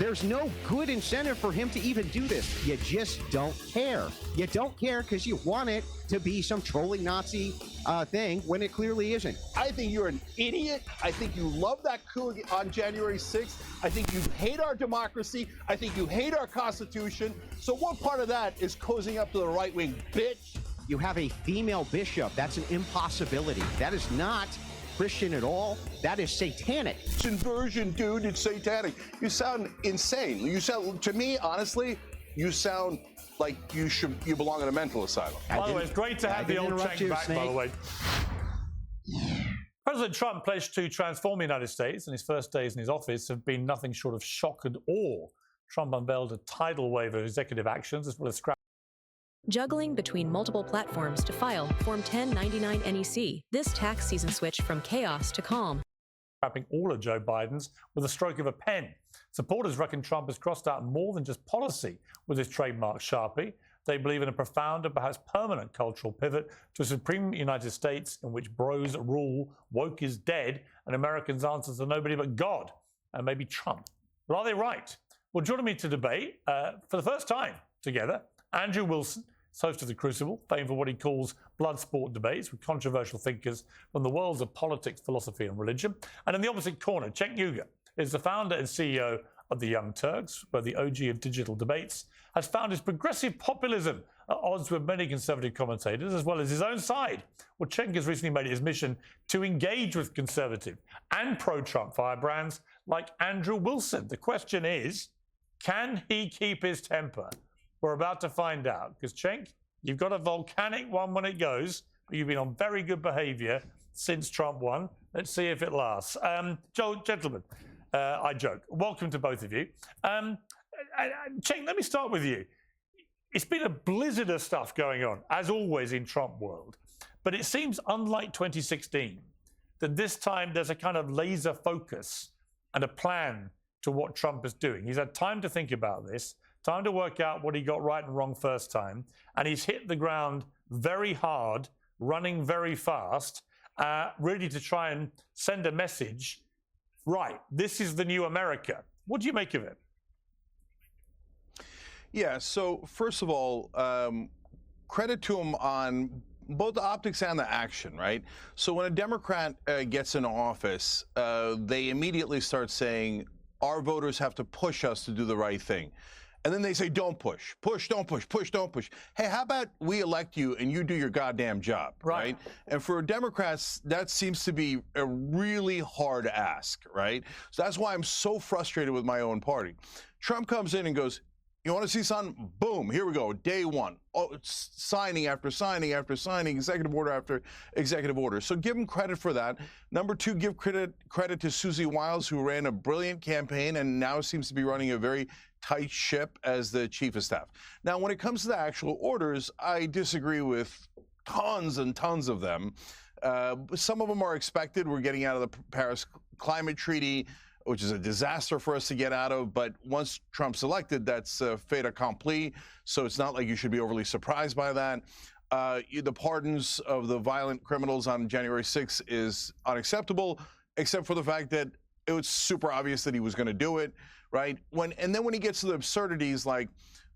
There's no good incentive for him to even do this. You just don't care. You don't care because you want it to be some trolling Nazi thing when it clearly isn't. I think you're an idiot. I think you love that coup on January 6th. I think you hate our democracy. I think you hate our Constitution. So what part of that is cozying up to the right wing, bitch? You have a female bishop. That's an impossibility. That is not Christian at all. That is satanic. It's inversion, dude. It's satanic. You sound insane. You sound, to me, honestly, you sound like you belong in a mental asylum. By the way, it's great to have the old Cenk back, by the way. President Trump pledged to transform the United States, and his first days in his office have been nothing short of shock and awe. Trump unveiled a tidal wave of executive actions as well as Juggling between multiple platforms to file Form 1099 NEC. This tax season switched from chaos to calm. Scrapping all of Joe Biden's with a stroke of a pen. Supporters reckon Trump has crossed out more than just policy with his trademark Sharpie. They believe in a profound and perhaps permanent cultural pivot to a supreme United States in which bros rule, woke is dead, and Americans answer to nobody but God and maybe Trump. But are they right? Well, joining me to debate for the first time together, Andrew Wilson, host of The Crucible, famed for what he calls blood sport debates with controversial thinkers from the worlds of politics, philosophy and religion. And in the opposite corner, Cenk Uygur is the founder and CEO of the Young Turks, where the OG of digital debates has found his progressive populism at odds with many conservative commentators, as well as his own side. Well, Cenk has recently made it his mission to engage with conservative and pro-Trump firebrands like Andrew Wilson. The question is, can he keep his temper? We're about to find out, because Cenk, you've got a volcanic one when it goes, but you've been on very good behavior since Trump won. Let's see if it lasts. Gentlemen, I joke. Welcome to both of you. Cenk, let me start with you. It's been a blizzard of stuff going on, as always in Trump world, but it seems unlike 2016, that this time there's a kind of laser focus and a plan to what Trump is doing. He's had time to think about this, time to work out what he got right and wrong first time, and he's hit the ground very hard, running very fast, really to try and send a message, right, this is the new America. What do you make of it? Yeah, so first of all, credit to him on both the optics and the action, right? So when a Democrat gets in office, they immediately start saying, our voters have to push us to do the right thing. And then they say, don't push, push, don't push, push, don't push. Hey, how about we elect you and you do your goddamn job, right? And for Democrats, that seems to be a really hard ask, right? So that's why I'm so frustrated with my own party. Trump comes in and goes, you want to see something? Boom, here we go, day one. Oh, it's signing after signing after signing, executive order after executive order. So give him credit for that. Number two, give credit to Susie Wiles, who ran a brilliant campaign and now seems to be running a very tight ship as the chief of staff. Now, when it comes to the actual orders, I disagree with tons and tons of them. Some of them are expected. We're getting out of the Paris Climate Treaty, which is a disaster for us to get out of. But once Trump's elected, that's fait accompli. So it's not like you should be overly surprised by that. The pardons of the violent criminals on January 6th is unacceptable, except for the fact that it was super obvious that he was going to do it, right? And then when he gets to the absurdities like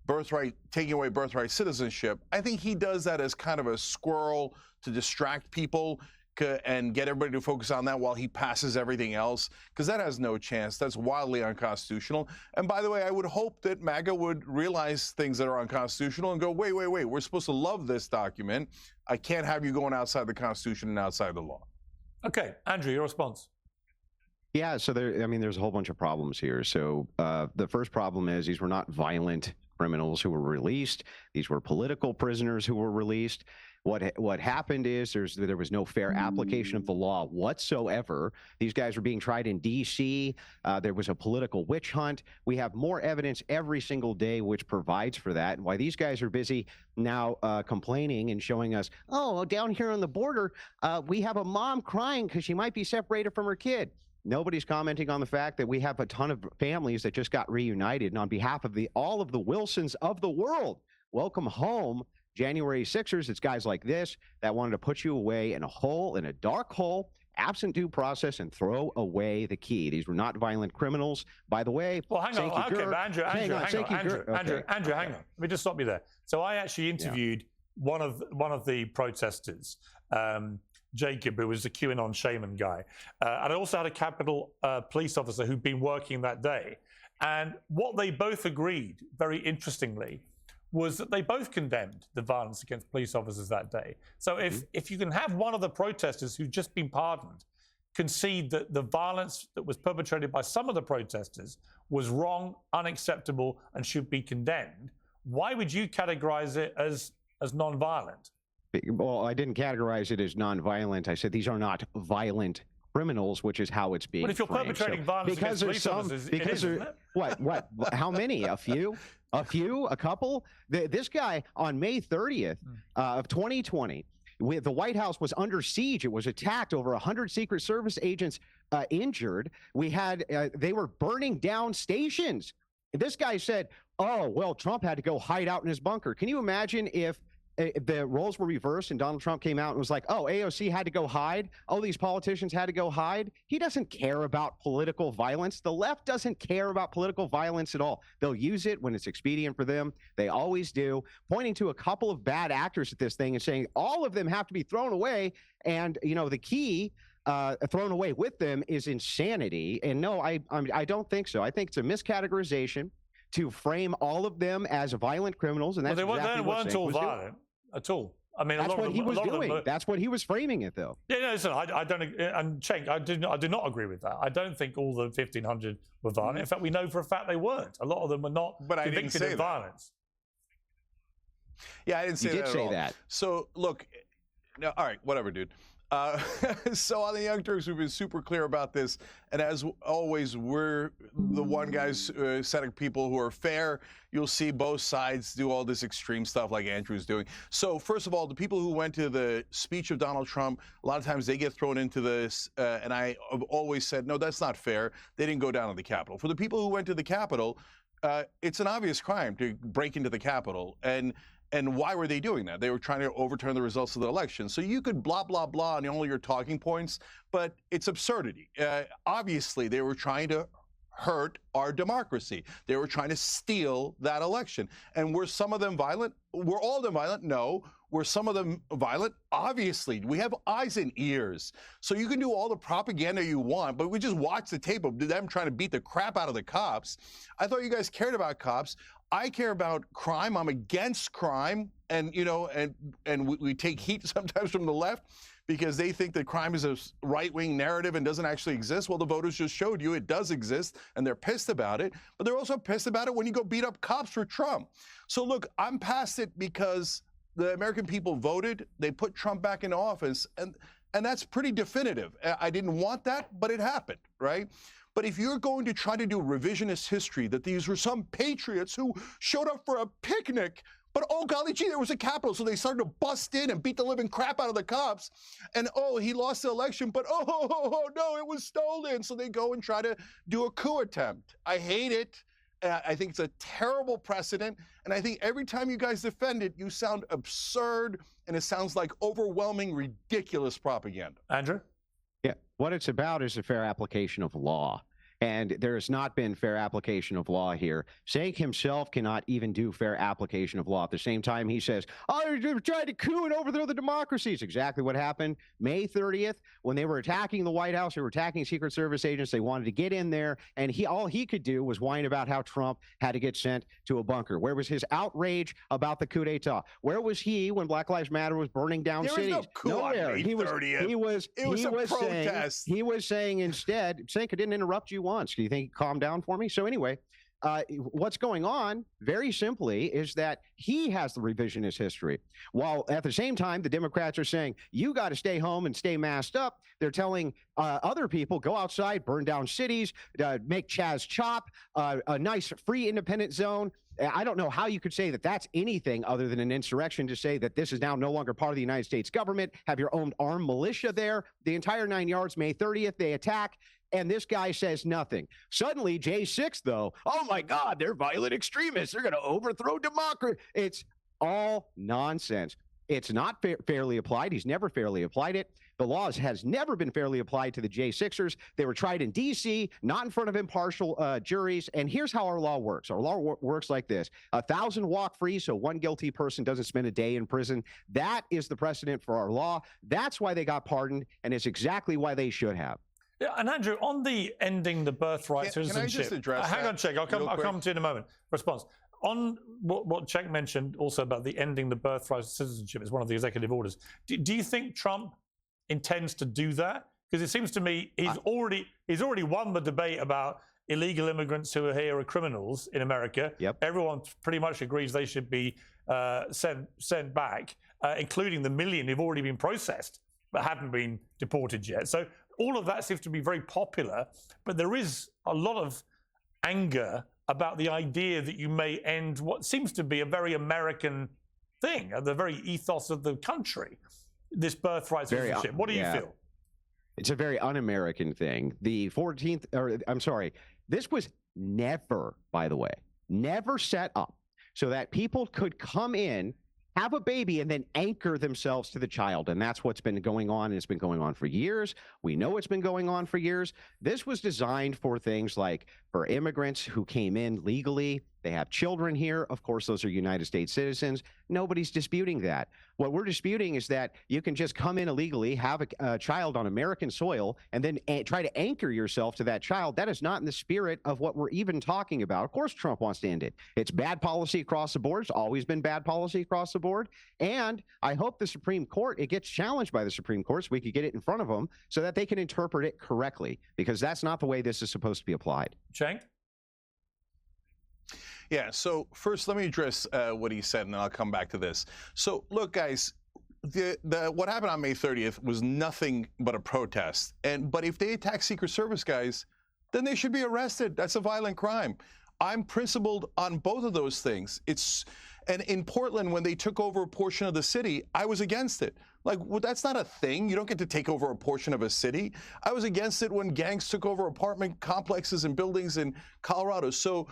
birthright, taking away birthright citizenship, I think he does that as kind of a squirrel to distract people and get everybody to focus on that while he passes everything else, because that has no chance. That's wildly unconstitutional. And by the way, I would hope that MAGA would realize things that are unconstitutional and go, wait, we're supposed to love this document. I can't have you going outside the Constitution and outside the law. Okay, Andrew, your response. Yeah, so there's a whole bunch of problems here. So the first problem is these were not violent criminals who were released. These were political prisoners who were released. What happened is there was no fair application of the law whatsoever. These guys were being tried in D.C. There was a political witch hunt. We have more evidence every single day which provides for that. And why these guys are busy now complaining and showing us, oh, down here on the border, we have a mom crying because she might be separated from her kid. Nobody's commenting on the fact that we have a ton of families that just got reunited. And on behalf of all of the Wilsons of the world, welcome home, January 6ers. It's guys like this that wanted to put you away in a hole, in a dark hole, absent due process and throw away the key. These were not violent criminals. By the way, well, hang on. Okay, but Andrew, hang on. Andrew, hang on. Let me just stop you there. So I actually interviewed one of the protesters, Jacob, who was the QAnon shaman guy. And I also had a Capitol police officer who'd been working that day. And what they both agreed, very interestingly, was that they both condemned the violence against police officers that day. So if you can have one of the protesters who'd just been pardoned concede that the violence that was perpetrated by some of the protesters was wrong, unacceptable, and should be condemned, why would you categorize it as non-violent? Well, I didn't categorize it as non-violent. I said these are not violent criminals, which is how it's being But if you're framed. perpetrating violence against police officers, it is, isn't it? What? How many? A few? A couple? This guy on May 30th of 2020, the White House was under siege. It was attacked. Over 100 Secret Service agents injured. We had they were burning down stations. This guy said, "Oh, well, Trump had to go hide out in his bunker." Can you imagine if the roles were reversed and Donald Trump came out and was like, "Oh, AOC had to go hide. Oh, these politicians had to go hide"? He doesn't care about political violence. The left doesn't care about political violence at all. They'll use it when it's expedient for them. They always do. Pointing to a couple of bad actors at this thing and saying all of them have to be thrown away. And, you know, the key thrown away with them is insanity. And no, I don't think so. I think it's a miscategorization to frame all of them as violent criminals. And that's they weren't all violent at all. I mean, that's what he was doing. That's what he was framing it, though. Yeah, no, listen, I don't. And Cenk, I do not agree with that. I don't think all the 1,500 were violent. In fact, we know for a fact they weren't. A lot of them were not convicted of violence. Yeah, I didn't say that. You did say that. So look, no, all right, whatever, dude. So on the Young Turks, we've been super clear about this, and as always, we're the one guys set of people who are fair. You'll see both sides do all this extreme stuff like Andrew's doing. So first of all, the people who went to the speech of Donald Trump, a lot of times they get thrown into this, and I have always said, no, that's not fair. They didn't go down to the Capitol. For the people who went to the Capitol, it's an obvious crime to break into the Capitol, and why were they doing that? They were trying to overturn the results of the election. So you could blah, blah, blah on all your talking points, but it's absurdity. Obviously, they were trying to hurt our democracy. They were trying to steal that election. And were some of them violent? Were all of them violent? No. Were some of them violent? Obviously. We have eyes and ears. So you can do all the propaganda you want, but we just watch the tape of them trying to beat the crap out of the cops. I thought you guys cared about cops. I care about crime. I'm against crime, and you know, and we take heat sometimes from the left because they think that crime is a right-wing narrative and doesn't actually exist. Well, the voters just showed you it does exist, and they're pissed about it. But they're also pissed about it when you go beat up cops for Trump. So look, I'm past it because the American people voted. They put Trump back in office, and that's pretty definitive. I didn't want that, but it happened, right? But if you're going to try to do revisionist history, that these were some patriots who showed up for a picnic, but oh golly gee, there was a Capitol, so they started to bust in and beat the living crap out of the cops, and oh, he lost the election, but oh no, it was stolen, so they go and try to do a coup attempt. I hate it. I think it's a terrible precedent, and I think every time you guys defend it, you sound absurd, and it sounds like overwhelming, ridiculous propaganda. Andrew? Yeah, what it's about is a fair application of law. And there has not been fair application of law here. Cenk himself cannot even do fair application of law. At the same time, he says, oh, they're trying to coup and overthrow the democracy. It's exactly what happened May 30th when they were attacking the White House. They were attacking Secret Service agents. They wanted to get in there. And all he could do was whine about how Trump had to get sent to a bunker. Where was his outrage about the coup d'etat? Where was he when Black Lives Matter was burning down cities? No coup Nowhere. On May 30th. It was a protest. He was saying instead, Cenk, I didn't interrupt you once. Do you think he calmed down for me? So anyway, what's going on, very simply, is that he has the revisionist history. While at the same time, the Democrats are saying, you got to stay home and stay masked up. They're telling other people, go outside, burn down cities, make Chaz chop, a nice free independent zone. I don't know how you could say that that's anything other than an insurrection to say that this is now no longer part of the United States government, have your own armed militia there. The entire 9 yards, May 30th, they attack. And this guy says nothing. Suddenly, J6, though, oh my God, they're violent extremists. They're going to overthrow democracy. It's all nonsense. It's not fairly applied. He's never fairly applied it. The laws has never been fairly applied to the J6ers. They were tried in D.C., not in front of impartial juries. And here's how our law works. Our law works like this. 1,000 walk free, so one guilty person doesn't spend a day in prison. That is the precedent for our law. That's why they got pardoned, and it's exactly why they should have. Yeah, and Andrew, on the ending the birthright citizenship. Can I just address hang on, Cenk. I'll come to you in a moment. Response. On what Cenk mentioned also about the ending the birthright citizenship is one of the executive orders. Do you think Trump intends to do that? Because it seems to me he's already won the debate about illegal immigrants who are here are criminals in America. Yep. Everyone pretty much agrees they should be sent back, including the million who've already been processed but haven't been deported yet. So all of that seems to be very popular, but there is a lot of anger about the idea that you may end what seems to be a very American thing, the very ethos of the country, this birthright citizenship. What do you feel? It's a very un-American thing. The 14th, or I'm sorry, this was never, by the way, never set up so that people could come in, have a baby, and then anchor themselves to the child. And that's what's been going on. And it's been going on for years. We know it's been going on for years. This was designed for things like for immigrants who came in legally. They have children here. Of course, those are United States citizens. Nobody's disputing that. What we're disputing is that you can just come in illegally, have a child on American soil, and then try to anchor yourself to that child. That is not in the spirit of what we're even talking about. Of course, Trump wants to end it. It's bad policy across the board. It's always been bad policy across the board. And I hope the Supreme Court, it gets challenged by the Supreme Court so we could get it in front of them so that they can interpret it correctly, because that's not the way this is supposed to be applied. Cenk? Yeah, so first let me address what he said, and then I'll come back to this. So look, guys, what happened on May 30th was nothing but a protest. But if they attack Secret Service guys, then they should be arrested. That's a violent crime. I'm principled on both of those things. And in Portland, when they took over a portion of the city, I was against it. Like, well, that's not a thing. You don't get to take over a portion of a city. I was against it when gangs took over apartment complexes and buildings in Colorado. So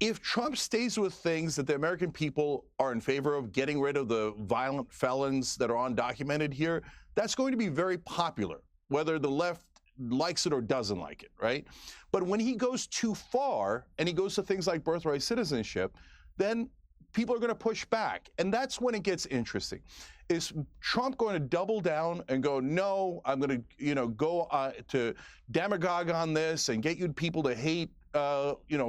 if Trump stays with things that the American people are in favor of, getting rid of the violent felons that are undocumented here, that's going to be very popular, whether the left likes it or doesn't like it, right? But when he goes too far and he goes to things like birthright citizenship, then people are going to push back. And that's when it gets interesting. Is Trump going to double down and go, no, I'm going to, go to demagogue on this and get you people to hate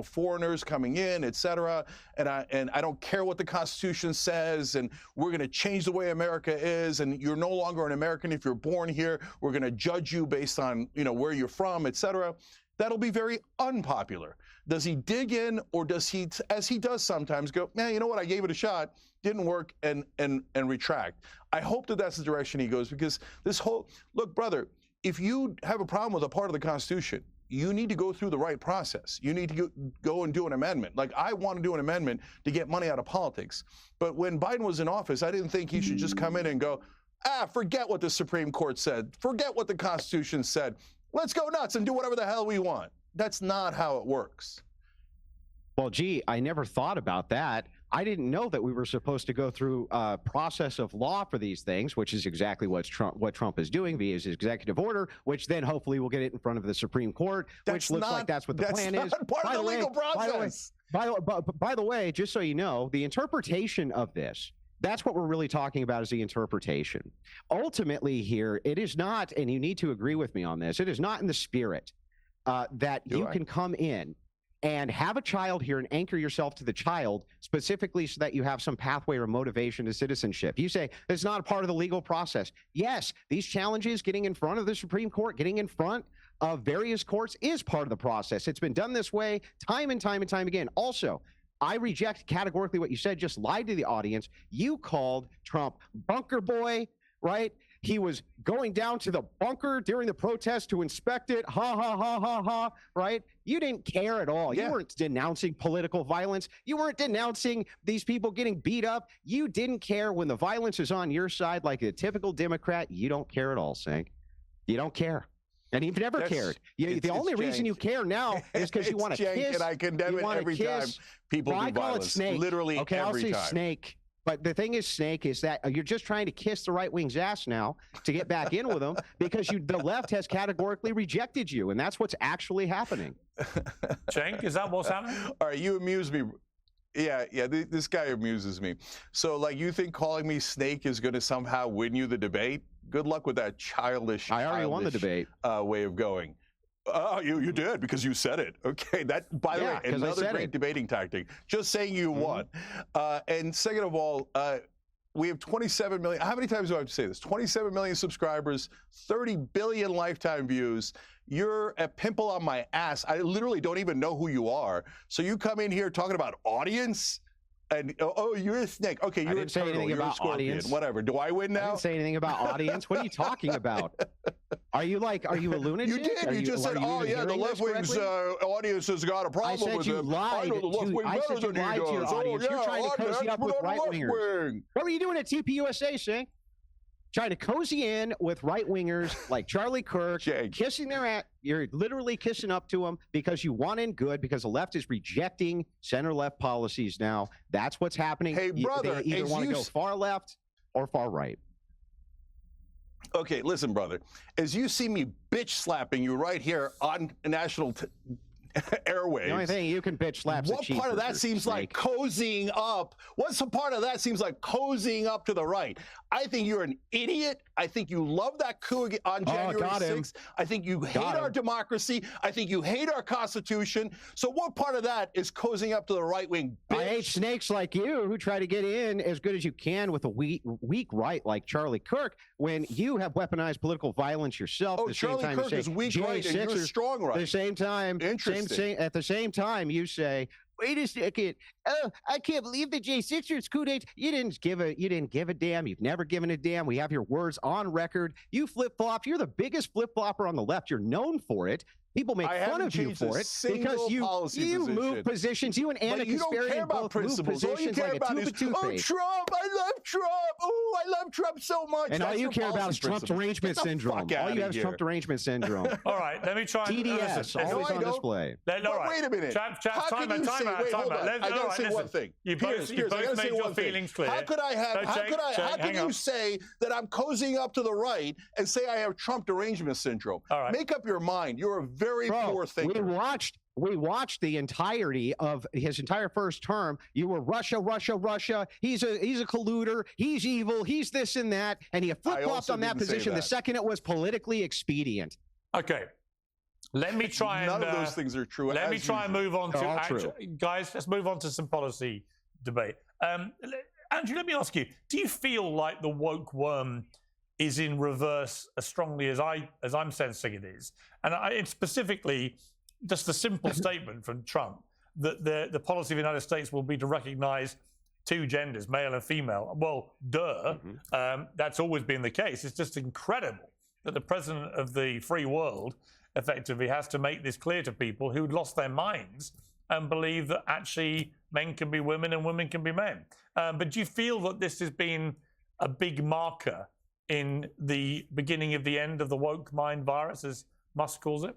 foreigners coming in, et cetera, and I don't care what the Constitution says, and we're going to change the way America is, and you're no longer an American if you're born here. We're going to judge you based on where you're from, et cetera. That'll be very unpopular. Does he dig in, or does he, as he does sometimes, go, man, you know what? I gave it a shot, didn't work, and retract? I hope that that's the direction he goes, because this whole look, brother, if you have a problem with a part of the Constitution, you need to go through the right process. You need to go and do an amendment. Like, I want to do an amendment to get money out of politics. But when Biden was in office, I didn't think he should just come in and go, forget what the Supreme Court said. Forget what the Constitution said. Let's go nuts and do whatever the hell we want. That's not how it works. Well, gee, I never thought about that. I didn't know that we were supposed to go through a process of law for these things, which is exactly what Trump is doing via his executive order, which then hopefully will get it in front of the Supreme Court, which looks like that's what the plan is. Part of the legal process. By the way, just so you know, the interpretation of this, that's what we're really talking about, is the interpretation. Ultimately here, it is not, and you need to agree with me on this, it is not in the spirit that you can come in and have a child here and anchor yourself to the child specifically so that you have some pathway or motivation to citizenship. You say it's not a part of the legal process. Yes, these challenges, getting in front of the Supreme Court, getting in front of various courts, is part of the process. It's been done this way time and time and time again. Also, I reject categorically what you said. Just lied to the audience. You called Trump bunker boy, right? He was going down to the bunker during the protest to inspect it. Ha, ha, ha, ha, ha, right? You didn't care at all. You weren't denouncing political violence. You weren't denouncing these people getting beat up. You didn't care when the violence is on your side like a typical Democrat. You don't care at all, Cenk. You don't care. And you've never cared. The only reason you care now is because you want to kiss. And I condemn it every time people do violence. Snake. Literally okay, every time. I'll say snake. But the thing is, Snake, is that you're just trying to kiss the right wing's ass now to get back in with them because the left has categorically rejected you, and that's what's actually happening. Cenk, is that what's happening? All right, you amuse me. Yeah, this guy amuses me. So, like, you think calling me Snake is going to somehow win you the debate? Good luck with that childish. I already won the debate. Way of going. Oh, you did because you said it. Okay, that, by the way, another great debating tactic. Just saying you won. And second of all, we have 27 million. How many times do I have to say this? 27 million subscribers, 30 billion lifetime views. You're a pimple on my ass. I literally don't even know who you are. So you come in here talking about audience? And oh, you're a snake. Okay, you're a turtle. You're a scorpion. Audience. Whatever. Do I win now? I didn't say anything about audience. What are you talking about? Are you a lunatic? You did. You just said, oh yeah, the left wing's audience has got a problem with it. I said you lied to your audience. You're trying to cozy up with right wingers. What were you doing at TPUSA, Sink? Trying to cozy in with right-wingers like Charlie Kirk, kissing their ass. You're literally kissing up to them because you want in good, because the left is rejecting center-left policies now. That's what's happening. Hey, brother, they either want to go far left or far right. Okay, listen, brother. As you see me bitch slapping you right here on national airwaves. The only thing you can bitch slaps. What part of that seems like cozying up? What's the part of that seems like cozying up to the right? I think you're an idiot. I think you love that coup on January 6th. I think you hate our democracy. I think you hate our Constitution. So what part of that is cozying up to the right wing? Bitch? I hate snakes like you who try to get in as good as you can with a weak right like Charlie Kirk when you have weaponized political violence yourself. Oh, Charlie Kirk is weak right and you're strong right. At the same time, at the same time, you say, wait a second. Oh, I can't believe the J6ers coup d'etat. You didn't give a damn. You've never given a damn. We have your words on record. You flip-flop. You're the biggest flip-flopper on the left. You're known for it. People make fun of you for it because you move positions. You and Anna Kasparian both move positions like a tube of toothpaste. Oh, Trump! I love Trump! Oh, I love Trump so much. And all you care about is Trump derangement syndrome. All you have is Trump derangement syndrome. All right, let me try. TDS, always on display. Wait a minute. Time out. I gotta say one thing. You both made your feelings clear. How could you say that I'm cozying up to the right and say I have Trump derangement syndrome? All right. Make up your mind. You're a very poor thinker. We watched the entirety of his entire first term. You were Russia. He's a colluder. He's evil. He's this and that. And he flip-flopped on that position the second it was politically expedient. Okay. Let me try and... None of those things are true. Let me try and move on to... Guys, let's move on to some policy debate. Andrew, let me ask you, do you feel like the woke worm is in reverse as strongly as I'm sensing it is? And it's specifically just a simple statement from Trump that the policy of the United States will be to recognize two genders, male and female. Well, that's always been the case. It's just incredible that the president of the free world effectively has to make this clear to people who'd lost their minds and believe that actually men can be women and women can be men. But do you feel that this has been a big marker in the beginning of the end of the woke mind virus, as Musk calls it?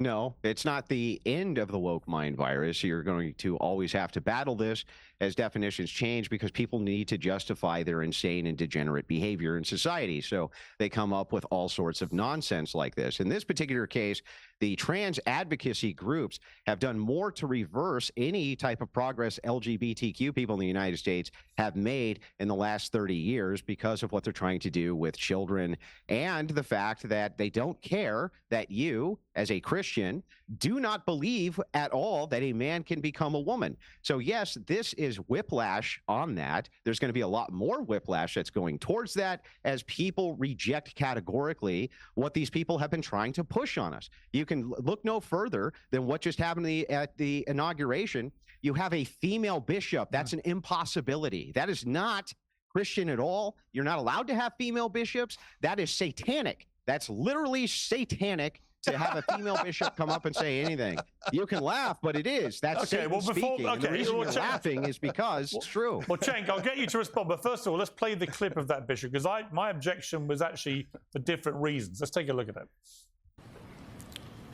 No, it's not the end of the woke mind virus. You're going to always have to battle this as definitions change because people need to justify their insane and degenerate behavior in society. So they come up with all sorts of nonsense like this. In this particular case, the trans advocacy groups have done more to reverse any type of progress LGBTQ people in the United States have made in the last 30 years because of what they're trying to do with children and the fact that they don't care that you, as a Christian, do not believe at all that a man can become a woman. So yes, this is whiplash on that. There's going to be a lot more whiplash that's going towards that as people reject categorically what these people have been trying to push on us. You can look no further than what just happened at the inauguration. You have a female bishop. That's an impossibility. That is not Christian at all. You're not allowed to have female bishops. That is satanic. That's literally satanic to have a female bishop come up and say anything. You can laugh, but it is. That's Satan speaking. And the reason you're laughing is because it's true. Well, Cenk, I'll get you to respond, but first of all, let's play the clip of that bishop, because my objection was actually for different reasons. Let's take a look at it.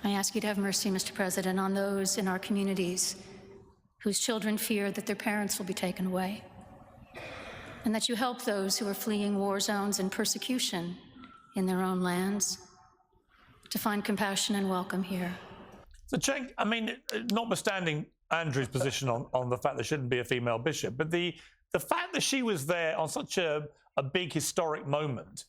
I ask you to have mercy, Mr. President, on those in our communities whose children fear that their parents will be taken away. and that you help those who are fleeing war zones and persecution in their own lands to find compassion and welcome here. So, Cenk, I mean, notwithstanding Andrew's position on the fact there shouldn't be a female bishop, but the fact that she was there on such a big historic moment,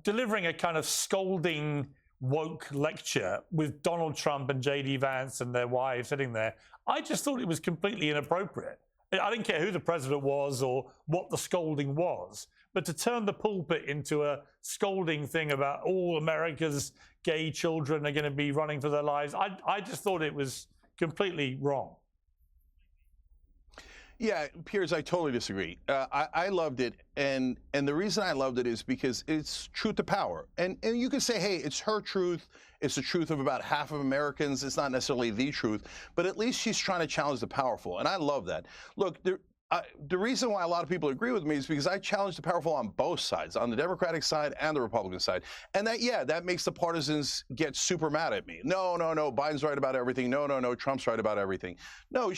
delivering a kind of scolding woke lecture with Donald Trump and J.D. Vance and their wives sitting there, I just thought it was completely inappropriate. I didn't care who the president was or what the scolding was, but to turn the pulpit into a scolding thing about all America's gay children are going to be running for their lives, I just thought it was completely wrong. Yeah, Piers, I totally disagree. I loved it, and the reason I loved it is because it's truth to power. And you can say, hey, it's her truth. It's the truth of about half of Americans. It's not necessarily the truth, but at least she's trying to challenge the powerful, and I love that. Look, the reason why a lot of people agree with me is because I challenge the powerful on both sides, on the Democratic side and the Republican side. And that makes the partisans get super mad at me. No, Biden's right about everything. No, Trump's right about everything. No,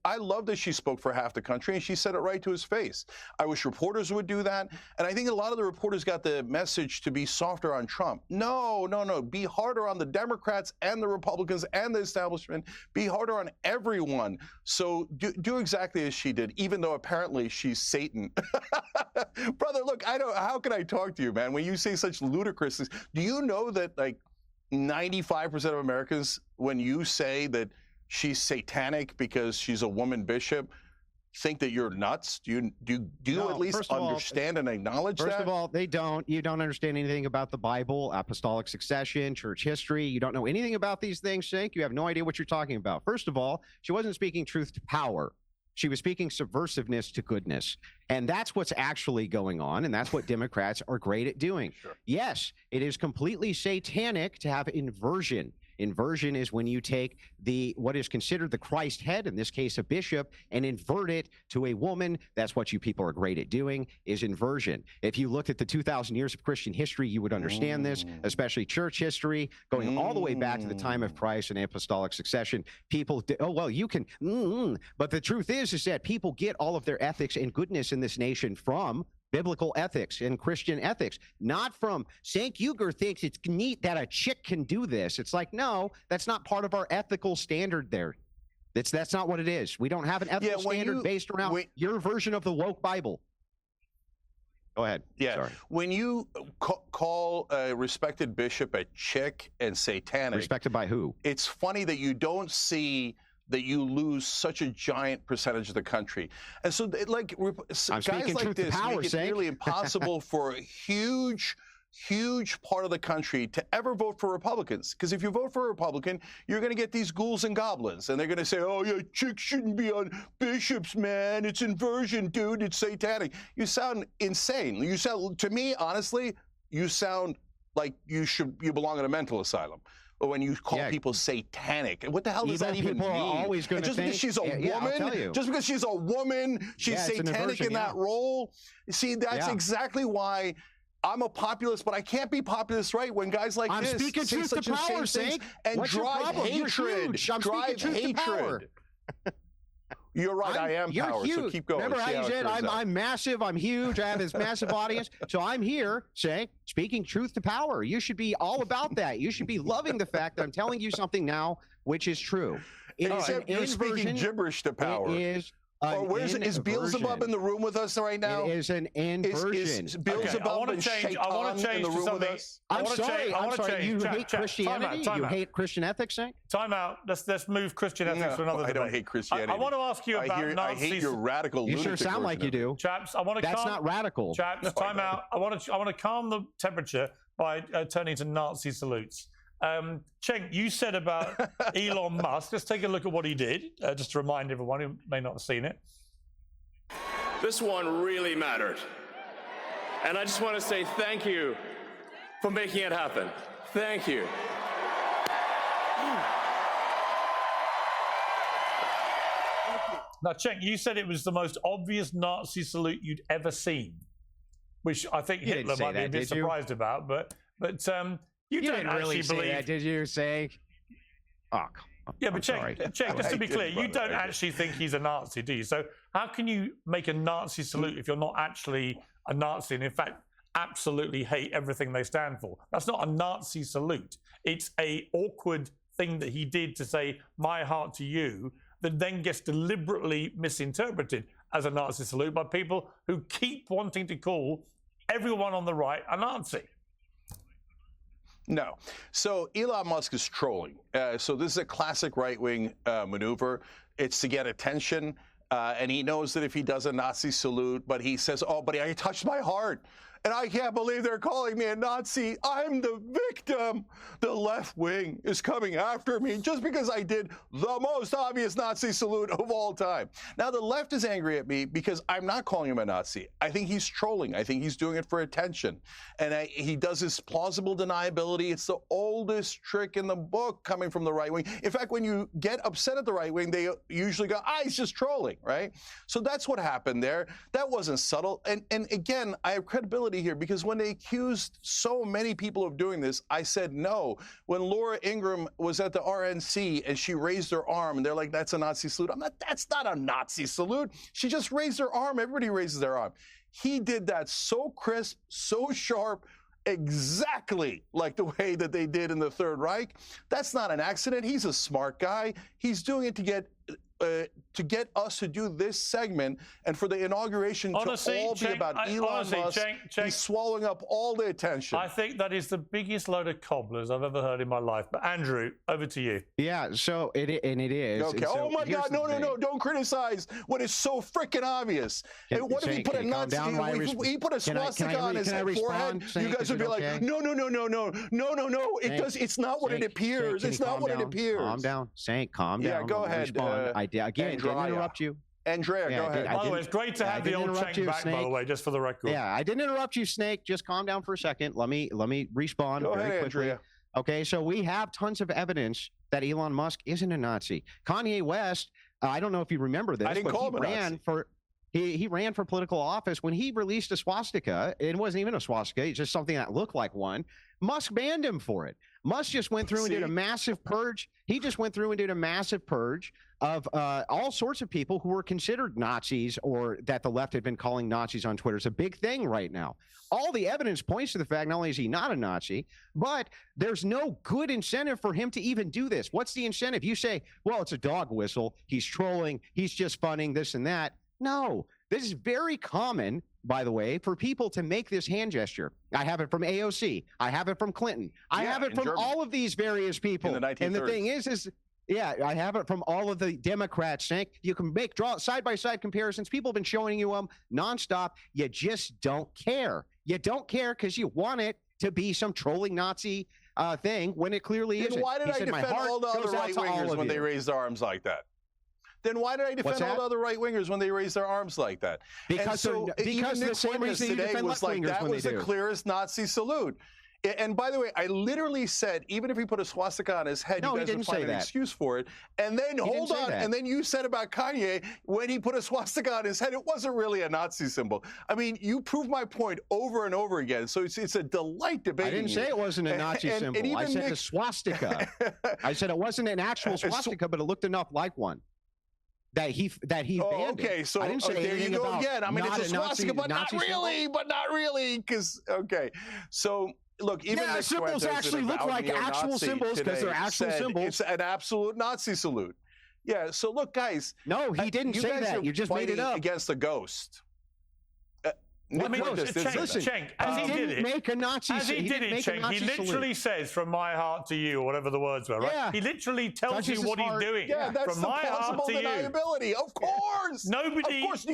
I love that she spoke for half the country, and she said it right to his face. I wish reporters would do that. And I think a lot of the reporters got the message to be softer on Trump. No. Be harder on the Democrats and the Republicans and the establishment. Be harder on everyone. So do exactly as she did, even though apparently she's Satan. Brother, look, how can I talk to you, man, when you say such ludicrous things? Do you know that like 95% of Americans, when you say that she's satanic because she's a woman bishop, think that you're nuts? Do you at least understand and acknowledge that? First of all, they don't. You don't understand anything about the Bible, apostolic succession, church history. You don't know anything about these things, Cenk. You have no idea what you're talking about. First of all, she wasn't speaking truth to power. She was speaking subversiveness to goodness. And that's what's actually going on. And that's what Democrats are great at doing. Sure. Yes, it is completely satanic to have inversion. Inversion is when you take what is considered the Christ head, in this case a bishop, and invert it to a woman. That's what you people are great at doing, is inversion. If you looked at the 2,000 years of Christian history, you would understand this, especially church history, going all the way back to the time of Christ and apostolic succession. People, oh, well, you can, but the truth is that people get all of their ethics and goodness in this nation from biblical ethics and Christian ethics, not from Cenk Uygur thinks it's neat that a chick can do this. It's like, no, that's not part of our ethical standard there. That's not what it is. We don't have an ethical standard based around your version of the woke Bible. Go ahead. Yeah. Sorry. When you call a respected bishop a chick and satanic. Respected by who? It's funny that you don't see that you lose such a giant percentage of the country. And so, like, guys like this make it nearly impossible for a huge part of the country to ever vote for Republicans. Because if you vote for a Republican, you're going to get these ghouls and goblins. And they're going to say, oh, yeah, chicks shouldn't be on bishops, man. It's inversion, dude. It's satanic. You sound insane. You sound, to me, honestly, you sound like you belong in a mental asylum. Or when you call people satanic. What the hell does that even mean? Always going just because she's a woman, just because she's a woman, she's satanic in that role. See, that's exactly why I'm a populist, but I can't be populist, right? When guys like this speaking say truth such to power, things and drive hatred. Drive hatred. You're right, I am power, so keep going. Remember how you said, I'm massive, I'm huge, I have this massive audience. So I'm here saying, speaking truth to power. You should be all about that. You should be loving the fact that I'm telling you something now, which is true. You're speaking gibberish to power. It is is Beelzebub in the room with us right now? It is an inversion. Is Beelzebub and Shaitan in the room with us? I'm sorry. You hate Christianity? You hate Christian ethics, Cenk? Time out. Let's move Christian ethics to another debate. I don't hate Christianity. I want to ask you about Nazis. I hate your radical lunatic. You sure sound like you do. Chaps, I want to That's not radical. Chaps, time out. I want to calm the temperature by turning to Nazi salutes. Cenk, you said about Elon Musk. Let's take a look at what he did, just to remind everyone who may not have seen it. This one really mattered. And I just want to say thank you for making it happen. Thank you. Now, Cenk, you said it was the most obvious Nazi salute you'd ever seen, which I think Hitler might be a bit surprised about, but you don't didn't really actually believe that, did you, Cenk? Oh, Yeah, but Cenk, just to be clear, you don't actually think he's a Nazi, do you? So how can you make a Nazi salute if you're not actually a Nazi and, in fact, absolutely hate everything they stand for? That's not a Nazi salute. It's a awkward thing that he did to say, my heart to you, that then gets deliberately misinterpreted as a Nazi salute by people who keep wanting to call everyone on the right a Nazi. No. So Elon Musk is trolling. So this is a classic right-wing maneuver. It's to get attention. And he knows that if he does a Nazi salute, but he says, oh, but I touched my heart. And I can't believe they're calling me a Nazi. I'm the victim. The left wing is coming after me just because I did the most obvious Nazi salute of all time. Now, the left is angry at me because I'm not calling him a Nazi. I think he's trolling. I think he's doing it for attention. And he does this plausible deniability. It's the oldest trick in the book coming from the right wing. In fact, when you get upset at the right wing, they usually go, he's just trolling, right? So that's what happened there. That wasn't subtle. And again, I have credibility here because when they accused so many people of doing this, I said no. When Laura Ingraham was at the RNC and she raised her arm and they're like, that's a Nazi salute. That's not a Nazi salute. She just raised her arm. Everybody raises their arm. He did that so crisp, so sharp, exactly like the way that they did in the Third Reich. That's not an accident. He's a smart guy. He's doing it to get us to do this segment and for the inauguration to all be about Elon Musk. He's swallowing up all the attention. I think that is the biggest load of cobblers I've ever heard in my life. But Andrew, over to you. Yeah, so it is. Okay. So oh my God! No! Don't criticize what is so freaking obvious. What if he put a Nazi? He put a swastika on his forehead. You guys would be like, no! It does. It's not what it appears. It's not what it appears. Calm down, Cenk. Calm down. Yeah, go ahead. Again, didn't interrupt you. Andrea, go ahead. By the way, it's great to have the old Cenk back, by the way, just for the record. Yeah, I didn't interrupt you, Snake. Just calm down for a second. Let me respond very quickly. Andrea. Okay, so we have tons of evidence that Elon Musk isn't a Nazi. Kanye West, I don't know if you remember this, but he ran for political office when he released a swastika. It wasn't even a swastika. It's just something that looked like one. Musk banned him for it. Musk just went through and did a massive purge. He just went through and did a massive purge of all sorts of people who were considered Nazis or that the left had been calling Nazis on Twitter. It's a big thing right now. All the evidence points to the fact not only is he not a Nazi, but there's no good incentive for him to even do this. What's the incentive? You say, well, it's a dog whistle. He's trolling. He's just funning this and that. No, this is very common, by the way, for people to make this hand gesture. I have it from AOC. I have it from Clinton. I have it from Germany. All of these various people. In the 1930s. And the thing is, yeah, I have it from all of the Democrats. Cenk. You can draw side-by-side comparisons. People have been showing you them nonstop. You just don't care. You don't care because you want it to be some trolling Nazi thing when it clearly isn't. Then why did I defend all the other right-wingers when they raised their arms like that? Then why did I defend all the other right-wingers when they raised their arms like that? Because the same reason you defend left-wingers when they do. That was the clearest Nazi salute. And by the way, I literally said, even if he put a swastika on his head, you guys would find an excuse for it. And then, hold on, and then you said about Kanye, when he put a swastika on his head, it wasn't really a Nazi symbol. I mean, you proved my point over and over again. So it's a delight debating I didn't say it wasn't a Nazi symbol. I said a swastika. I said it wasn't an actual swastika, but it looked enough like one. That he banned okay, so I didn't say there you go again. I mean, it's a swastika, but not really, because so look, even the symbols actually look like actual symbols because they're actual symbols. It's an absolute Nazi salute. Yeah. So look, guys. No, he didn't say that. You just made it up against a ghost. Cenk, as he did it, make a Nazi. As he did it, Cenk, he literally says, "From my heart to you," or whatever the words were. Right? Yeah. He literally tells you what he's doing. Yeah, that's from the my heart to deniability. You. Of course. Nobody Piers,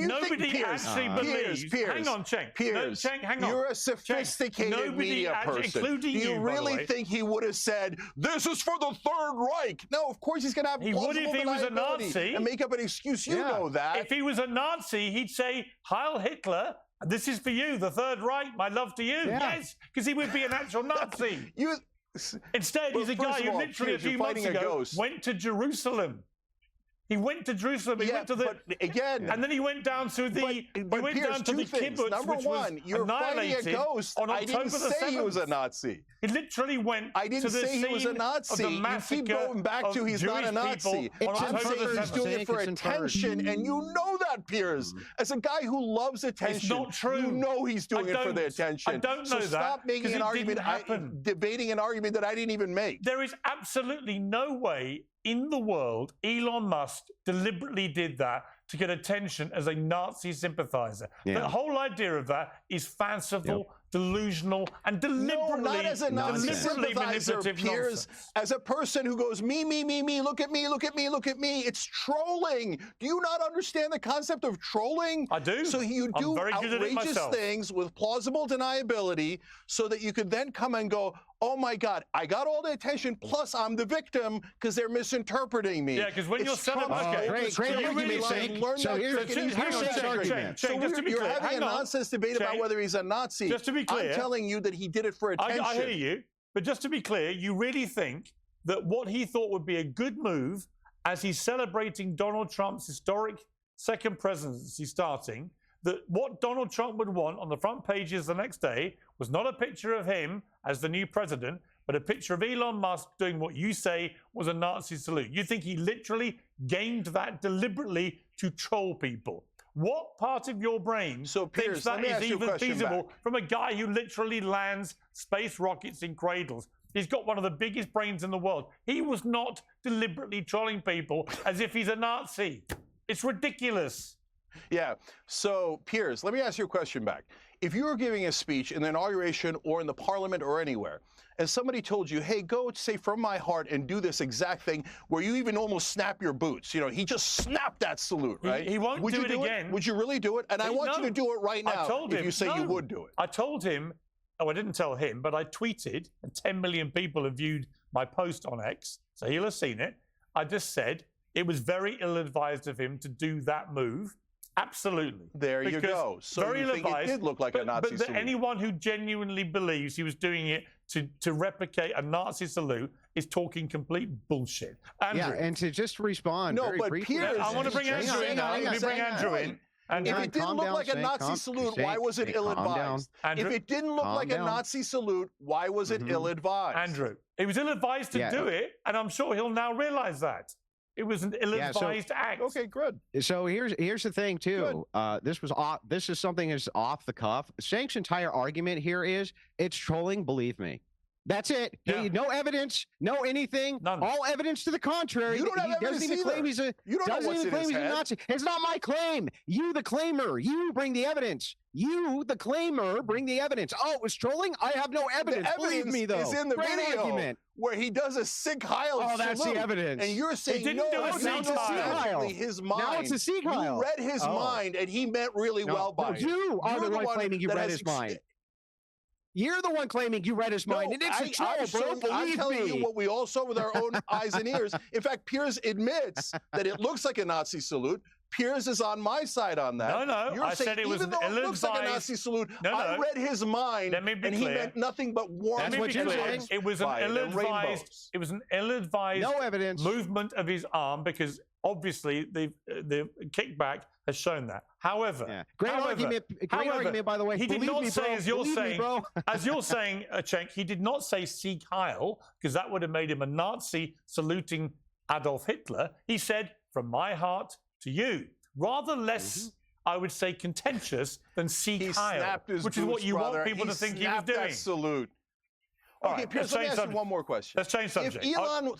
actually believes. Hang on, Cenk. Piers, Cenk, hang on. You're a sophisticated media person. Including Do you really think he would have said, "This is for the Third Reich"? No, of course he's going to have. He would if he was a Nazi and make up an excuse. You know that. If he was a Nazi, he'd say, "Heil Hitler. This is for you, the Third Reich, my love to you." Yeah. Yes, because he would be an actual Nazi. Instead, he's a guy who literally a few months ago went to Jerusalem. He went to Jerusalem. He went to the again, and then he went down to the kibbutz, Number which one, was you're fighting a ghost. on I October didn't the say 7th. he was a Nazi. He literally went. I didn't to the say he was a scene Nazi. Of the You massacre keep going back to he's not a Nazi. I'm saying he's doing it for attention, and you know that, Piers. As a guy who loves attention, it's not true. You know he's doing it for the attention. I don't know so stop making an argument, debating an argument that I didn't even make. There is absolutely no way in the world Elon Musk deliberately did that to get attention as a Nazi sympathizer. The whole idea of that is fanciful, delusional, and deliberately, not as a Nazi sympathizer, Piers. As a person who goes, me, look at me, look at me, look at me. It's trolling. Do you not understand the concept of trolling? I do. So you do outrageous things with plausible deniability so that you could then come and go, oh my God, I got all the attention, plus I'm the victim because they're misinterpreting me. Yeah, because when you're selling... Great argument, Cenk. So here's Cenk's argument. So you're having a nonsense debate about whether he's a Nazi. Just to be clear, I'm telling you that he did it for attention. I hear you, but just to be clear, you really think that what he thought would be a good move as he's celebrating Donald Trump's historic second presidency starting, that what Donald Trump would want on the front pages the next day was not a picture of him as the new president, but a picture of Elon Musk doing what you say was a Nazi salute. You think he literally gamed that deliberately to troll people. What part of your brain thinks that is even feasible from a guy who literally lands space rockets in cradles? He's got one of the biggest brains in the world. He was not deliberately trolling people as if he's a Nazi. It's ridiculous. Yeah. So, Piers, let me ask you a question back. If you were giving a speech in the inauguration or in the parliament or anywhere, and somebody told you, hey, go say from my heart and do this exact thing where you even almost snap your boots. You know, he just snapped that salute, right? He won't do it again. Would you really do it? And I want you to do it right now if you say you would do it. I told him, I didn't tell him, but I tweeted, and 10 million people have viewed my post on X, so he'll have seen it. I just said it was very ill-advised of him to do that move. Absolutely. There you go. So very you think it did look like a Nazi salute. But anyone who genuinely believes he was doing it to replicate a Nazi salute is talking complete bullshit. Andrew. Yeah, and to just respond. No, but Piers, I want to bring Andrew in now. Let me bring Andrew in. If it didn't look like a Nazi salute, why was it ill-advised? If it didn't look like a Nazi salute, why was it ill-advised? Andrew, he was ill-advised to do it, and I'm sure he'll now realize that. It was an ill-advised act. Okay, good. So here's the thing too. This is something that's off the cuff. Cenk's entire argument here is it's trolling. Believe me. That's it. Yeah. No evidence, no anything. None. All evidence to the contrary. You don't have evidence doesn't even claim he's a. You don't know what's in his head. Nazi. It's not my claim. You, the claimer, you bring the evidence. You, the claimer, bring the evidence. Oh, it was trolling? I have no evidence. Believe me, though. Is in the video argument. Where he does a Cenk Uygur salute. Oh, that's the evidence. And you're saying, no, it's actually his mind. Now it's a Cenk Uygur. You read his mind, and he meant really well by it. You are the one claiming you read his mind. You're the one claiming you read his mind, and it's a troll, bro. Believe I'm telling you what we all saw with our own eyes and ears. In fact, Piers admits that it looks like a Nazi salute. Piers is on my side on that. No, You're saying, said it was even though it looks like a Nazi salute, I read his mind, and he meant nothing but warm. That's what you're saying. It was an ill-advised. It was an ill-advised. No evidence. Movement of his arm because obviously the kickback has shown that. However, great argument. Great argument, by the way. He did not say, as you're saying, Cenk, Cenk, he did not say Sieg Heil because that would have made him a Nazi saluting Adolf Hitler. He said, "From my heart to you," rather less. I would say contentious than Sieg Heil, which is what you want people to think he was doing. That salute. Okay, Piers, let me ask you one more question. Let's change subject. If Elon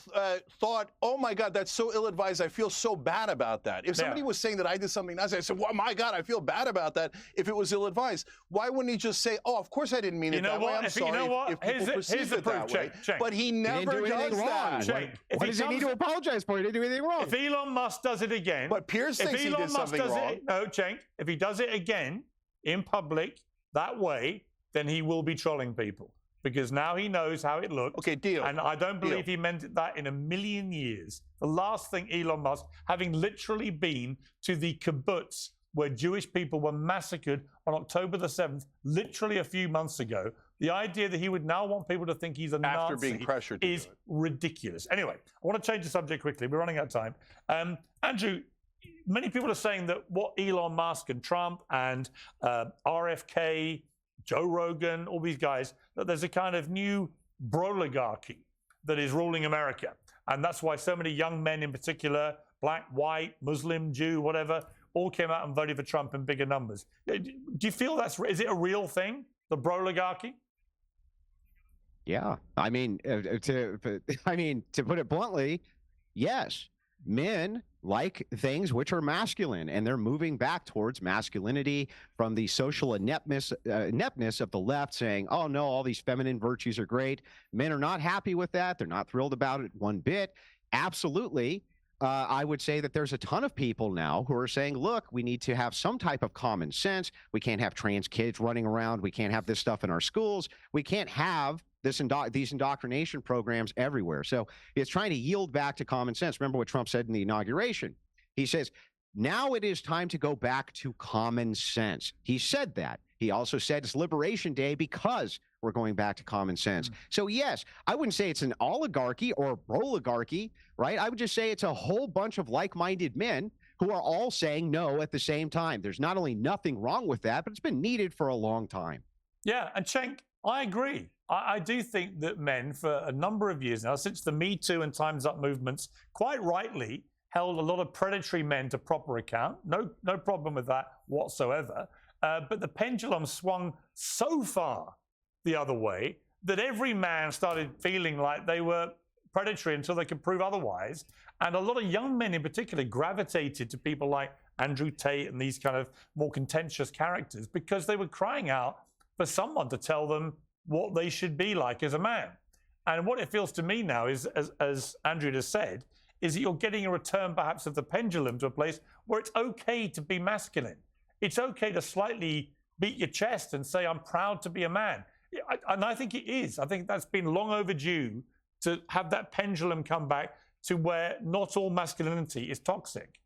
thought, oh my God, that's so ill-advised, I feel so bad about that. If somebody was saying that I did something Nazi, I said, well, my God, I feel bad about that if it was ill-advised. Why wouldn't he just say, oh, of course I didn't mean it that way. I'm sorry if people perceive it that way. But he never does that. What does he need to apologize for? He didn't do anything wrong. If Elon Musk does it again. But Piers thinks he did something wrong. No, Cenk, if he does it again in public that way, then he will be trolling people. Because now he knows how it looked. Okay, deal. And I don't believe he meant that in a million years. The last thing Elon Musk, having literally been to the kibbutz where Jewish people were massacred on October the 7th, literally a few months ago, The idea that he would now want people to think he's a After Nazi being pressured to is do it. ridiculous. Anyway, I want to change the subject quickly. We're running out of time. Andrew, many people are saying that what Elon Musk and Trump and RFK, Joe Rogan, all these guys, that there's a kind of new broligarchy that is ruling America. And that's why so many young men in particular, black, white, Muslim, Jew, whatever, all came out and voted for Trump in bigger numbers. Do you feel is it a real thing, the broligarchy? Yeah, I mean, to put it bluntly, yes, men like things which are masculine, and they're moving back towards masculinity from the social ineptness of the left, saying, "Oh no, all these feminine virtues are great." Men are not happy with that; they're not thrilled about it one bit. Absolutely. I would say that there's a ton of people now who are saying, look, we need to have some type of common sense. We can't have trans kids running around. We can't have this stuff in our schools. We can't have these indoctrination programs everywhere. So it's trying to yield back to common sense. Remember what Trump said in the inauguration. He says, now it is time to go back to common sense. He said that. He also said it's Liberation Day because we're going back to common sense. So yes, I wouldn't say it's an oligarchy or a broligarchy, right? I would just say it's a whole bunch of like-minded men who are all saying no at the same time. There's not only nothing wrong with that, but it's been needed for a long time. Yeah, and Cenk, I agree. I do think that men, for a number of years now, since the Me Too and Time's Up movements, quite rightly held a lot of predatory men to proper account. No problem with that whatsoever. But the pendulum swung so far the other way that every man started feeling like they were predatory until they could prove otherwise. And a lot of young men in particular gravitated to people like Andrew Tate and these kind of more contentious characters because they were crying out for someone to tell them what they should be like as a man. And what it feels to me now is, as Andrew just said, is that you're getting a return perhaps of the pendulum to a place where it's okay to be masculine. It's okay to slightly beat your chest and say, I'm proud to be a man. And I think it is. I think that's been long overdue to have that pendulum come back to where not all masculinity is toxic.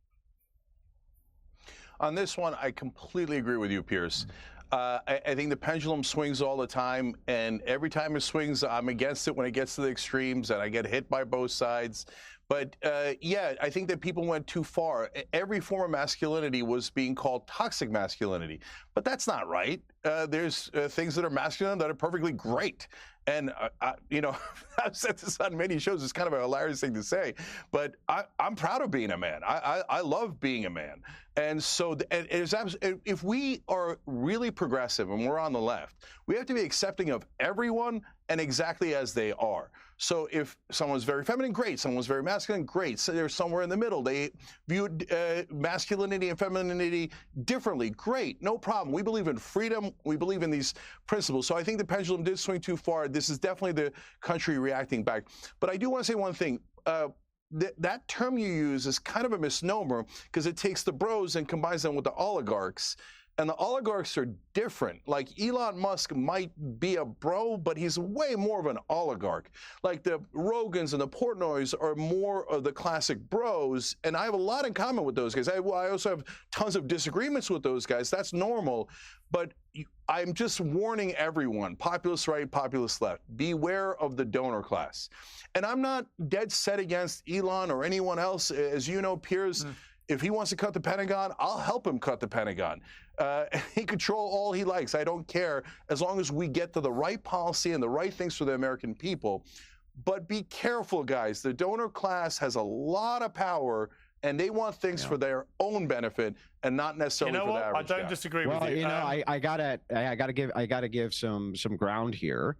On this one, I completely agree with you, Piers. I think the pendulum swings all the time, and every time it swings, I'm against it when it gets to the extremes, and I get hit by both sides. But yeah, I think that people went too far. Every form of masculinity was being called toxic masculinity, but that's not right. There's things that are masculine that are perfectly great. And, you know, I've said this on many shows. It's kind of a hilarious thing to say, but I'm proud of being a man. I love being a man. And so if we are really progressive and we're on the left, we have to be accepting of everyone and exactly as they are. So if someone's very feminine, great. Someone's very masculine, great. So they're somewhere in the middle. They viewed masculinity and femininity differently, great, no problem. We believe in freedom. We believe in these principles. So I think the pendulum did swing too far. This is definitely the country reacting back. But I do want to say one thing. That term you use is kind of a misnomer because it takes the bros and combines them with the oligarchs. And the oligarchs are different. Like Elon Musk might be a bro, but he's way more of an oligarch. Like the Rogans and the Portnoys are more of the classic bros, and I have a lot in common with those guys. I also have tons of disagreements with those guys. That's normal. But I'm just warning everyone, populist right, populist left, beware of the donor class. And I'm not dead set against Elon or anyone else. As you know, Piers, if he wants to cut the Pentagon, I'll help him cut the Pentagon. He control all he likes. I don't care, as long as we get to the right policy and the right things for the American people. But be careful, guys. The donor class has a lot of power, and they want things for their own benefit and not necessarily for the average I don't disagree with you. Well, you know, I gotta give some ground here.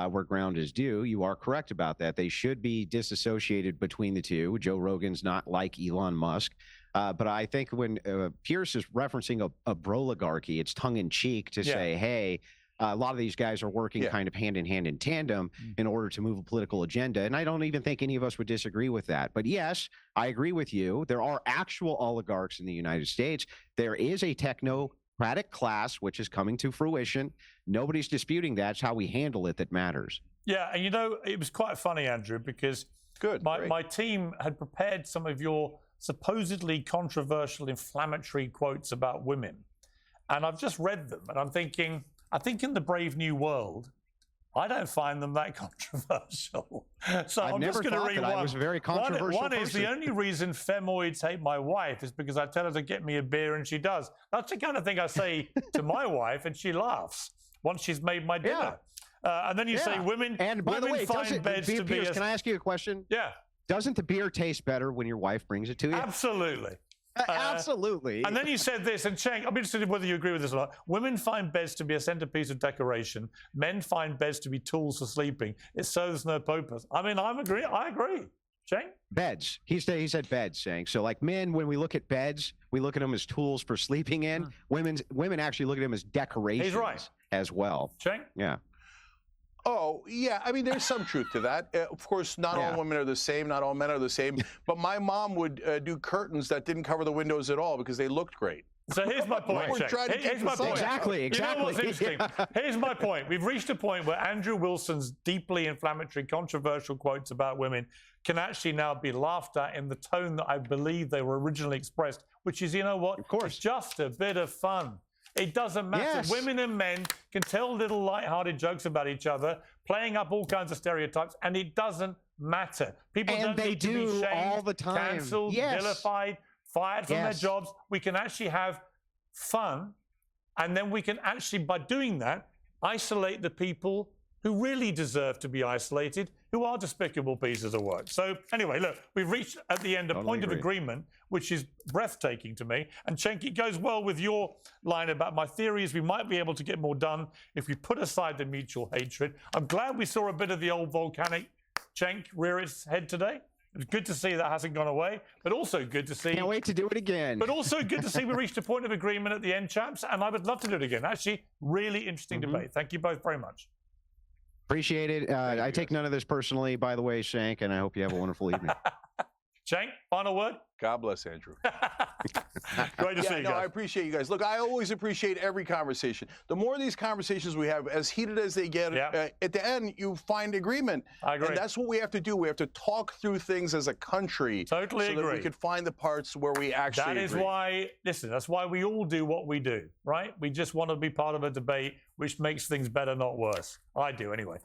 Where ground is due. You are correct about that. They should be disassociated between the two. Joe Rogan's not like Elon Musk. But I think when Pierce is referencing a broligarchy, it's tongue-in-cheek to say, hey, a lot of these guys are working kind of hand-in-hand in tandem in order to move a political agenda. And I don't even think any of us would disagree with that. But yes, I agree with you. There are actual oligarchs in the United States. There is a technocratic class which is coming to fruition. Nobody's disputing that. It's how we handle it that matters. Yeah, and you know, it was quite funny, Andrew, because my team had prepared some of your supposedly controversial, inflammatory quotes about women. And I've just read them, and I'm thinking, I think in the Brave New World, I don't find them that controversial. So I've I'm never just going to thought read that one. I was a very controversial One is person. the only reason femoids hate my wife is because I tell her to get me a beer and she does. That's the kind of thing I say to my wife and she laughs once she's made my dinner. And then you say women, and by the way, find beds to be. Can I ask you a question? Yeah. Doesn't the beer taste better when your wife brings it to you? Absolutely. Absolutely. And then you said this, and Cenk, I'm interested in whether you agree with this or not. Women find beds to be a centerpiece of decoration. Men find beds to be tools for sleeping. It serves no purpose. I mean, I agree. Cenk? Beds. He said beds, saying. So like men, when we look at beds, we look at them as tools for sleeping in. Women actually look at them as decorations. He's right. As well. Cenk? Yeah. Oh, yeah. I mean, there's some truth to that. Of course, not all women are the same. Not all men are the same. But my mom would do curtains that didn't cover the windows at all because they looked great. So here's my point, Cenk. Here's my point. Exactly. You know what's interesting? Here's my point. We've reached a point where Andrew Wilson's deeply inflammatory, controversial quotes about women can actually now be laughed at in the tone that I believe they were originally expressed, which is, you know what? Of course. It's just a bit of fun. It doesn't matter. Yes. Women and men can tell little light-hearted jokes about each other, playing up all kinds of stereotypes, and it doesn't matter. People don't need to be shamed, all the time. cancelled, vilified, fired from their jobs. We can actually have fun, and then we can actually, by doing that, isolate the people who really deserve to be isolated, who are despicable pieces of work. So anyway, look, we've reached at the end a point of agreement, which is breathtaking to me. And Cenk, it goes well with your line about my theory is we might be able to get more done if we put aside the mutual hatred. I'm glad we saw a bit of the old volcanic Cenk rear its head today. It's good to see that hasn't gone away, but also good to see. Can't wait to do it again. But also good to see we reached a point of agreement at the end, chaps, and I would love to do it again. Actually, really interesting debate. Thank you both very much. Appreciate it. I take none of this personally, by the way, Cenk, and I hope you have a wonderful evening. Cenk, final word? God bless Andrew. Great to see you guys. I appreciate you guys. Look, I always appreciate every conversation. The more of these conversations we have, as heated as they get, at the end, you find agreement. I agree. And that's what we have to do. We have to talk through things as a country. Totally so agree. that we could find the parts where we actually That is agree. why, listen, that's why we all do what we do, right? We just want to be part of a debate which makes things better, not worse. I do anyway.